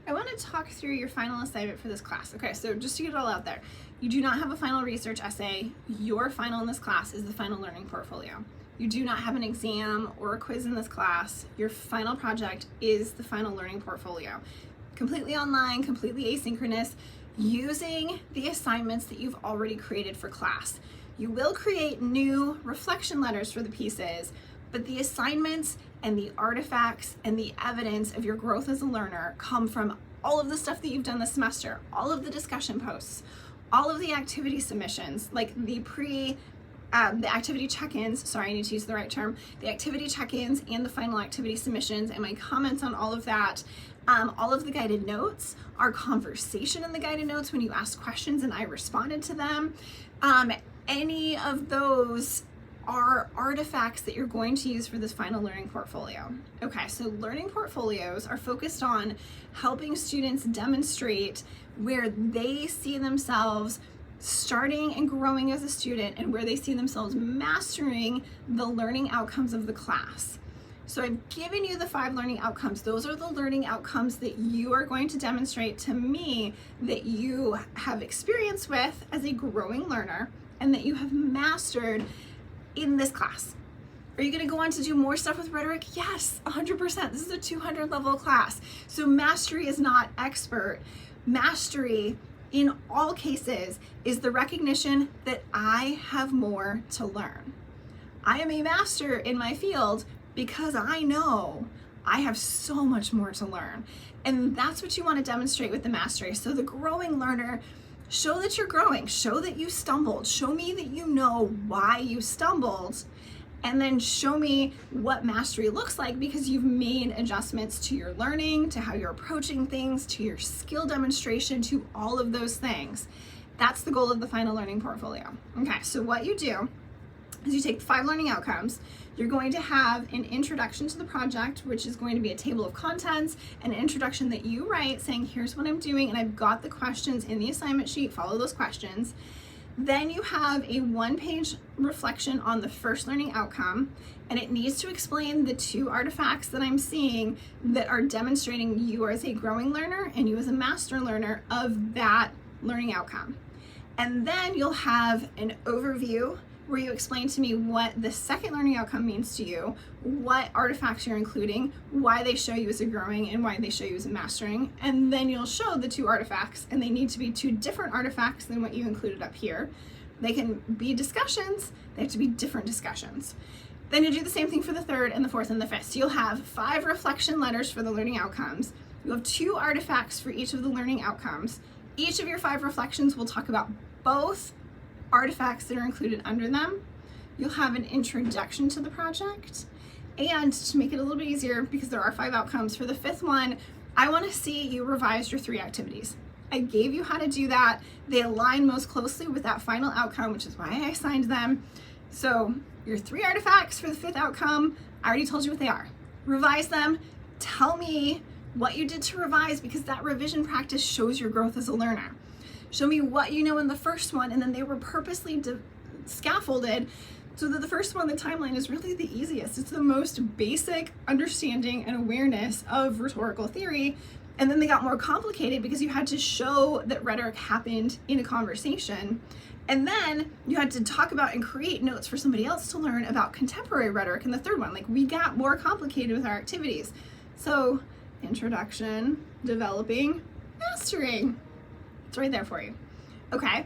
I want to talk through your final assignment for this class. Okay, so just to get it all out there, you do not have a final research essay. Your final in this class is the final learning portfolio. You do not have an exam or a quiz in this class. Your final project is the final learning portfolio. Completely online, completely asynchronous, using the assignments that you've already created for class. You will create new reflection letters for the pieces, but the assignments and the artifacts and the evidence of your growth as a learner come from all of the stuff that you've done this semester, all of the discussion posts, all of the activity submissions, like the activity check-ins, sorry, I need to use the right term, the activity check-ins and the final activity submissions and my comments on all of that, all of the guided notes, our conversation in the guided notes when you asked questions and I responded to them. Any of those are artifacts that you're going to use for this final learning portfolio. Okay, so learning portfolios are focused on helping students demonstrate where they see themselves starting and growing as a student and where they see themselves mastering the learning outcomes of the class. So I've given you the 5 learning outcomes. Those are the learning outcomes that you are going to demonstrate to me that you have experience with as a growing learner and that you have mastered in this class. Are you going to go on to do more stuff with rhetoric? Yes, 100%. This is a 200 level class. So mastery is not expert. Mastery in all cases is the recognition that I have more to learn. I am a master in my field because I know I have so much more to learn. And that's what you want to demonstrate with the mastery. So the growing learner, show that you're growing, show that you stumbled, show me that you know why you stumbled, and then show me what mastery looks like because you've made adjustments to your learning, to how you're approaching things, to your skill demonstration, to all of those things. That's the goal of the final learning portfolio. Okay, so what you do is you take 5 learning outcomes. You're going to have an introduction to the project, which is going to be a table of contents, an introduction that you write saying, here's what I'm doing, and I've got the questions in the assignment sheet, follow those questions. Then you have a 1-page reflection on the first learning outcome, and it needs to explain the 2 artifacts that I'm seeing that are demonstrating you as a growing learner and you as a master learner of that learning outcome. And then you'll have an overview where you explain to me what the second learning outcome means to you, what artifacts you're including, why they show you as a growing and why they show you as a mastering, and then you'll show the 2 artifacts, and they need to be 2 different artifacts than what you included up here. They can be discussions, they have to be different discussions. Then you do the same thing for the 3rd and the 4th and the 5th. So you'll have 5 reflection letters for the learning outcomes. You have 2 artifacts for each of the learning outcomes. Each of your 5 reflections will talk about both artifacts that are included under them. You'll have an introduction to the project, and to make it a little bit easier, because there are 5 outcomes, for the 5th one, I want to see you revise your 3 activities. I gave you how to do that. They align most closely with that final outcome, which is why I assigned them. So your 3 artifacts for the 5th outcome, I already told you what they are. Revise them. Tell me what you did to revise, because that revision practice shows your growth as a learner. Show me what you know in the first one, and then they were purposely scaffolded so that the first one, the timeline, is really the easiest. It's the most basic understanding and awareness of rhetorical theory, and then they got more complicated because you had to show that rhetoric happened in a conversation, and then you had to talk about and create notes for somebody else to learn about contemporary rhetoric in the 3rd one. Like, we got more complicated with our activities. So, introduction, developing, mastering. It's right there for you. Okay,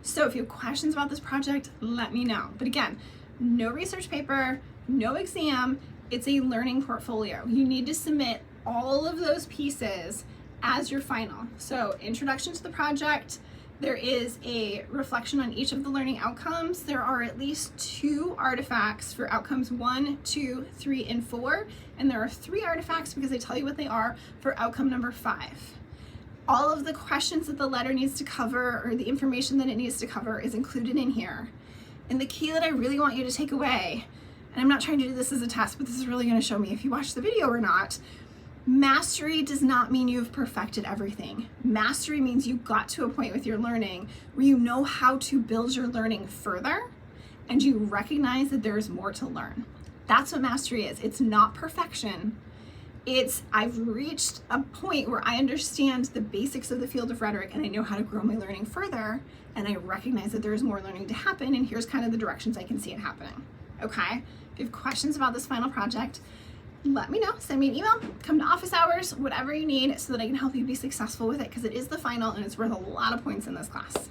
so if you have questions about this project, let me know. But again, no research paper, no exam, it's a learning portfolio. You need to submit all of those pieces as your final. So introduction to the project, there is a reflection on each of the learning outcomes. There are at least 2 artifacts for outcomes 1, 2, 3, and 4, and there are 3 artifacts, because I tell you what they are, for outcome number 5. All of the questions that the letter needs to cover, or the information that it needs to cover, is included in here. And the key that I really want you to take away, and I'm not trying to do this as a test, but this is really going to show me if you watch the video or not, mastery does not mean you've perfected everything. Mastery means you got to a point with your learning where you know how to build your learning further, and you recognize that there's more to learn. That's what mastery is. It's not perfection. I've reached a point where I understand the basics of the field of rhetoric and I know how to grow my learning further, and I recognize that there's more learning to happen, and here's kind of the directions I can see it happening. Okay? If you have questions about this final project, let me know. Send me an email, come to office hours, whatever you need, so that I can help you be successful with it, because it is the final and it's worth a lot of points in this class.